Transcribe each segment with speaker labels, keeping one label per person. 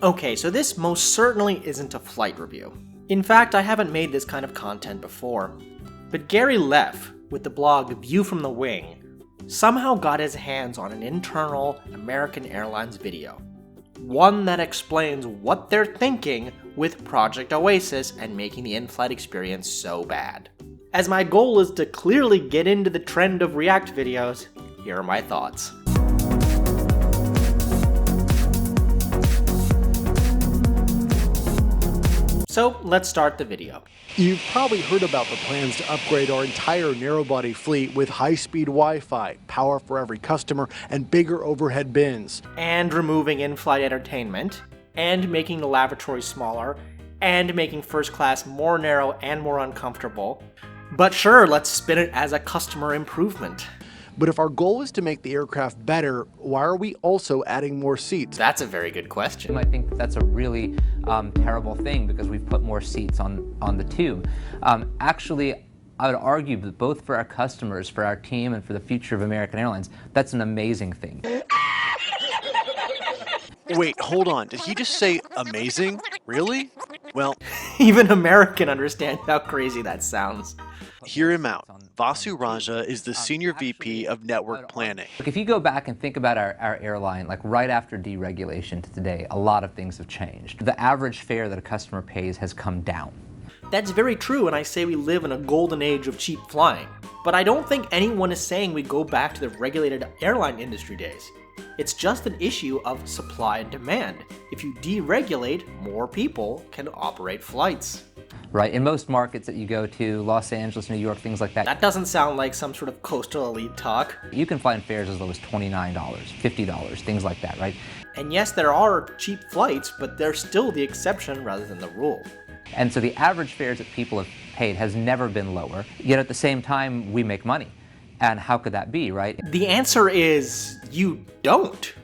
Speaker 1: Okay, so this most certainly isn't a flight review. In fact, I haven't made this kind of content before. But Garry Leff, with the blog View from the Wing, somehow got his hands on an internal American Airlines video. One that explains what they're thinking with Project Oasis and making the in-flight experience so bad. As my goal is to clearly get into the trend of React videos, here are my thoughts. So let's start the video.
Speaker 2: You've probably heard about the plans to upgrade our entire narrow-body fleet with high-speed Wi-Fi, power for every customer, and bigger overhead bins.
Speaker 1: And removing in-flight entertainment, and making the lavatory smaller, and making first class more narrow and more uncomfortable. But sure, let's spin it as a customer improvement.
Speaker 2: But if our goal is to make the aircraft better, why are we also adding more seats?
Speaker 1: That's a very good question.
Speaker 3: I think that's a really terrible thing because we've put more seats on the tube. Actually, I would argue that both for our customers, for our team, and for the future of American Airlines, that's an amazing thing.
Speaker 2: Wait, hold on. Did he just say amazing? Really? Well,
Speaker 1: even American understands how crazy that sounds.
Speaker 2: Hear him out. Vasu Raja is the Senior VP of Network Planning.
Speaker 3: Look, if you go back and think about our airline, like right after deregulation to today, a lot of things have changed. The average fare that a customer pays has come down.
Speaker 1: That's very true, and I say we live in a golden age of cheap flying. But I don't think anyone is saying we go back to the regulated airline industry days. It's just an issue of supply and demand. If you deregulate, more people can operate flights.
Speaker 3: Right, in most markets that you go to, Los Angeles, New York, things like that.
Speaker 1: That doesn't sound like some sort of coastal elite talk.
Speaker 3: You can fly in fares as low as $29, $50, things like that, right?
Speaker 1: And yes, there are cheap flights, but they're still the exception rather than the rule.
Speaker 3: And so the average fares that people have paid has never been lower, yet at the same time, we make money. And how could that be, right?
Speaker 1: The answer is you don't.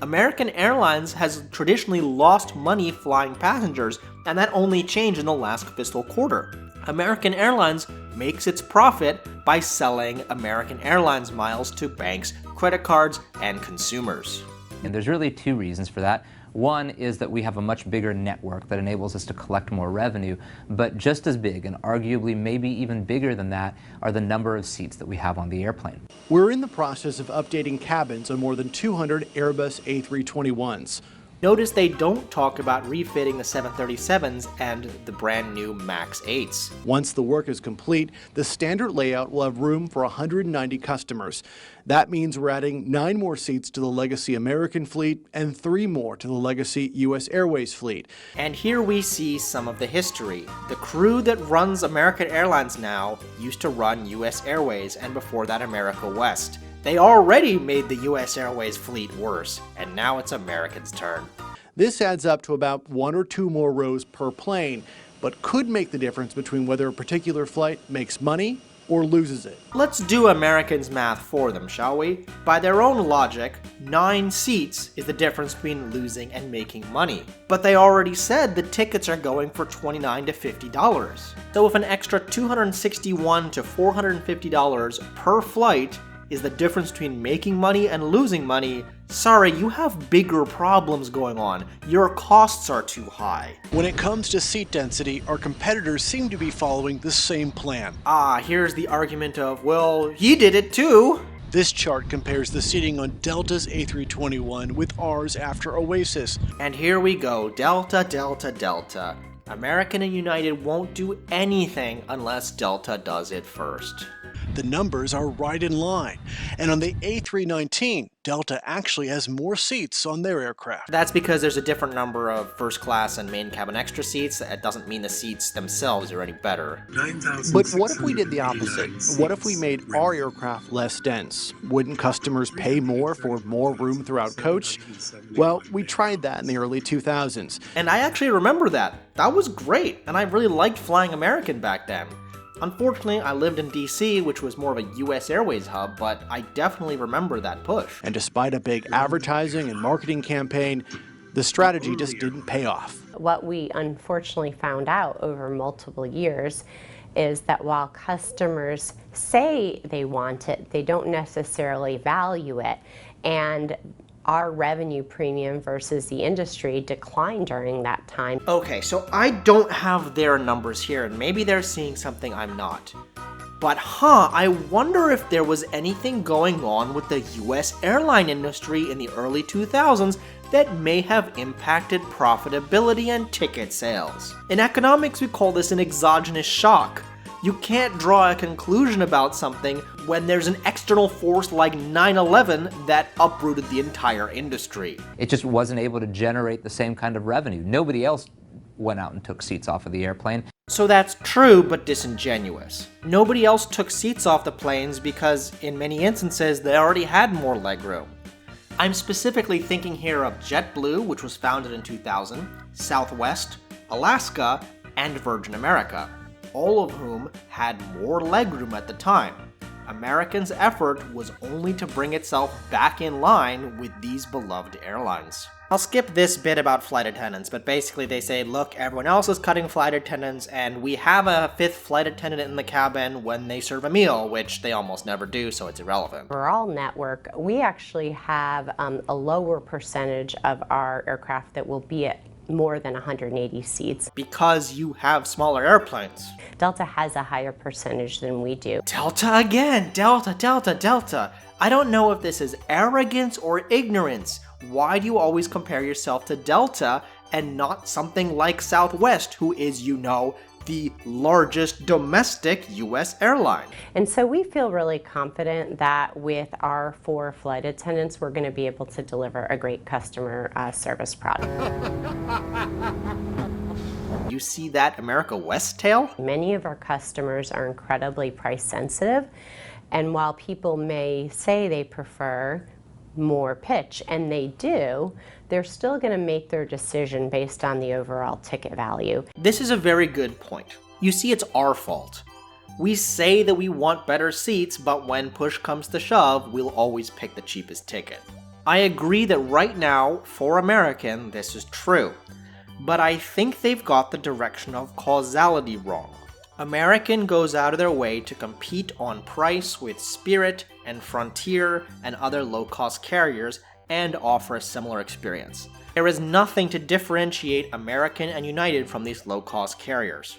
Speaker 1: American Airlines has traditionally lost money flying passengers, and that only changed in the last fiscal quarter. American Airlines makes its profit by selling American Airlines miles to banks, credit cards, and consumers.
Speaker 3: And there's really two reasons for that. One is that we have a much bigger network that enables us to collect more revenue, but just as big, and arguably maybe even bigger than that, are the number of seats that we have on the airplane.
Speaker 2: We're in the process of updating cabins on more than 200 Airbus A321s.
Speaker 1: Notice they don't talk about refitting the 737s and the brand new MAX 8s.
Speaker 2: Once the work is complete, the standard layout will have room for 190 customers. That means we're adding 9 more seats to the legacy American fleet and 3 more to the legacy US Airways fleet.
Speaker 1: And here we see some of the history. The crew that runs American Airlines now used to run US Airways, and before that America West. They already made the US Airways fleet worse, and now it's American's turn.
Speaker 2: This adds up to about 1 or 2 more rows per plane, but could make the difference between whether a particular flight makes money or loses it.
Speaker 1: Let's do Americans' math for them, shall we? By their own logic, 9 seats is the difference between losing and making money. But they already said the tickets are going for $29 to $50. So if an extra $261 to $450 per flight is the difference between making money and losing money, sorry, you have bigger problems going on. Your costs are too high.
Speaker 2: When it comes to seat density, our competitors seem to be following the same plan.
Speaker 1: Here's the argument of, well, he did it too.
Speaker 2: This chart compares the seating on Delta's A321 with ours after Oasis.
Speaker 1: And here we go, Delta, Delta, Delta. American and United won't do anything unless Delta does it first.
Speaker 2: The numbers are right in line. And on the A319, Delta actually has more seats on their aircraft.
Speaker 1: That's because there's a different number of first class and main cabin extra seats. That doesn't mean the seats themselves are any better.
Speaker 2: But what if we did the opposite? What if we made our aircraft less dense? Wouldn't customers pay more for more room throughout coach? Well, we tried that in the early 2000s.
Speaker 1: And I actually remember that. That was great, and I really liked flying American back then. Unfortunately, I lived in DC, which was more of a US Airways hub, but I definitely remember that push.
Speaker 2: And despite a big advertising and marketing campaign, the strategy just didn't pay off.
Speaker 4: What we unfortunately found out over multiple years is that while customers say they want it, they don't necessarily value it. And our revenue premium versus the industry declined during that time.
Speaker 1: Okay, so I don't have their numbers here, and maybe they're seeing something I'm not. But I wonder if there was anything going on with the US airline industry in the early 2000s that may have impacted profitability and ticket sales. In economics, we call this an exogenous shock. You can't draw a conclusion about something when there's an external force like 9/11 that uprooted the entire industry.
Speaker 3: It just wasn't able to generate the same kind of revenue. Nobody else went out and took seats off of the airplane.
Speaker 1: So that's true, but disingenuous. Nobody else took seats off the planes because, in many instances, they already had more legroom. I'm specifically thinking here of JetBlue, which was founded in 2000, Southwest, Alaska, and Virgin America, all of whom had more legroom at the time. American's effort was only to bring itself back in line with these beloved airlines. I'll skip this bit about flight attendants, but basically they say, look, everyone else is cutting flight attendants, and we have a fifth flight attendant in the cabin when they serve a meal, which they almost never do, so it's irrelevant.
Speaker 4: Overall network, we actually have a lower percentage of our aircraft that will be at more than 180 seats.
Speaker 1: Because you have smaller airplanes.
Speaker 4: Delta has a higher percentage than we do.
Speaker 1: Delta again! Delta, Delta, Delta! I don't know if this is arrogance or ignorance. Why do you always compare yourself to Delta and not something like Southwest, who is, the largest domestic US airline?
Speaker 4: And so we feel really confident that with our 4 flight attendants, we're going to be able to deliver a great customer service product.
Speaker 1: You see that America West tail?
Speaker 4: Many of our customers are incredibly price sensitive, and while people may say they prefer more pitch, and they do, they're still going to make their decision based on the overall ticket value.
Speaker 1: This is a very good point. You see, it's our fault. We say that we want better seats, but when push comes to shove, we'll always pick the cheapest ticket. I agree that right now, for American, this is true, but I think they've got the direction of causality wrong. American goes out of their way to compete on price with Spirit and Frontier and other low-cost carriers and offer a similar experience. There is nothing to differentiate American and United from these low-cost carriers.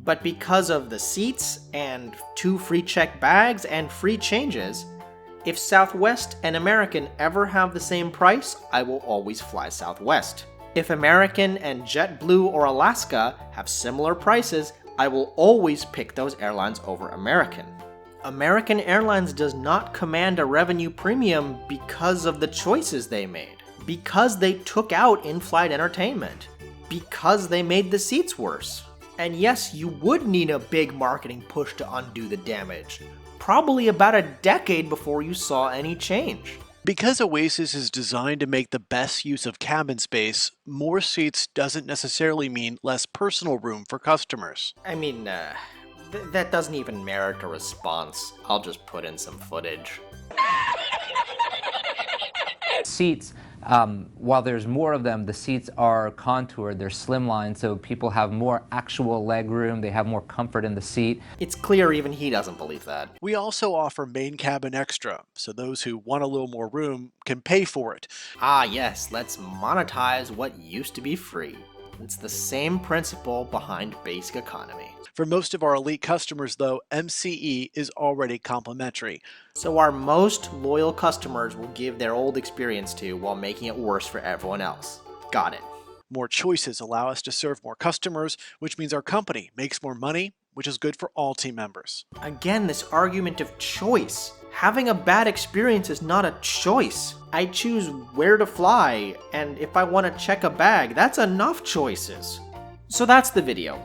Speaker 1: But because of the seats and 2 free check bags and free changes, if Southwest and American ever have the same price, I will always fly Southwest. If American and JetBlue or Alaska have similar prices, I will always pick those airlines over American. American Airlines does not command a revenue premium because of the choices they made, because they took out in-flight entertainment, because they made the seats worse. And yes, you would need a big marketing push to undo the damage, probably about a decade before you saw any change.
Speaker 2: Because Oasis is designed to make the best use of cabin space, more seats doesn't necessarily mean less personal room for customers.
Speaker 1: I mean, that doesn't even merit a response. I'll just put in some footage.
Speaker 3: Seats, while there's more of them, the seats are contoured, they're slimline, so people have more actual leg room, they have more comfort in the seat.
Speaker 1: It's clear even he doesn't believe that.
Speaker 2: We also offer main cabin extra, so those who want a little more room can pay for it.
Speaker 1: Ah yes, let's monetize what used to be free. It's the same principle behind basic economy.
Speaker 2: For most of our elite customers, though, MCE is already complimentary.
Speaker 1: So our most loyal customers will give their old experience to while making it worse for everyone else. Got it.
Speaker 2: More choices allow us to serve more customers, which means our company makes more money, which is good for all team members.
Speaker 1: Again, this argument of choice. Having a bad experience is not a choice. I choose where to fly, and if I want to check a bag, that's enough choices. So that's the video.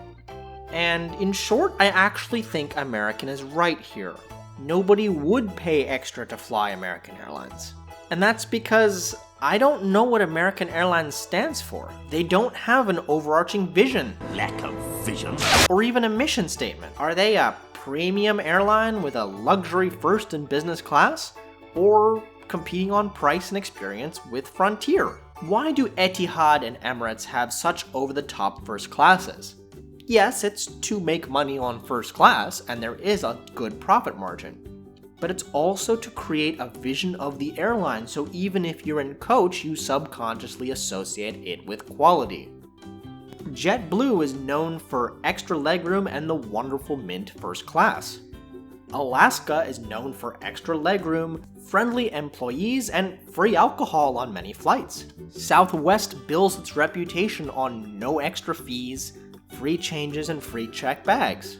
Speaker 1: And in short, I actually think American is right here. Nobody would pay extra to fly American Airlines. And that's because I don't know what American Airlines stands for. They don't have an overarching vision.
Speaker 5: Lack of vision.
Speaker 1: Or even a mission statement. Are they a premium airline with a luxury first and business class? Or competing on price and experience with Frontier? Why do Etihad and Emirates have such over-the-top first classes? Yes, it's to make money on first class, and there is a good profit margin. but it's also to create a vision of the airline, so even if you're in coach, you subconsciously associate it with quality. JetBlue is known for extra legroom and the wonderful Mint first class. Alaska is known for extra legroom, friendly employees, and free alcohol on many flights. Southwest builds its reputation on no extra fees, free changes, and free checked bags.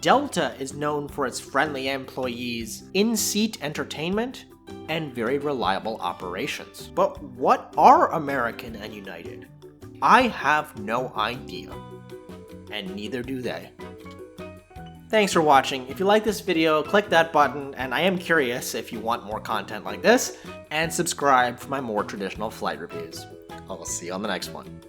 Speaker 1: Delta is known for its friendly employees, in-seat entertainment, and very reliable operations. But what are American and United? I have no idea, and neither do they. Thanks for watching. If you like this video, click that button, and I am curious if you want more content like this, and subscribe for my more traditional flight reviews. I will see you on the next one.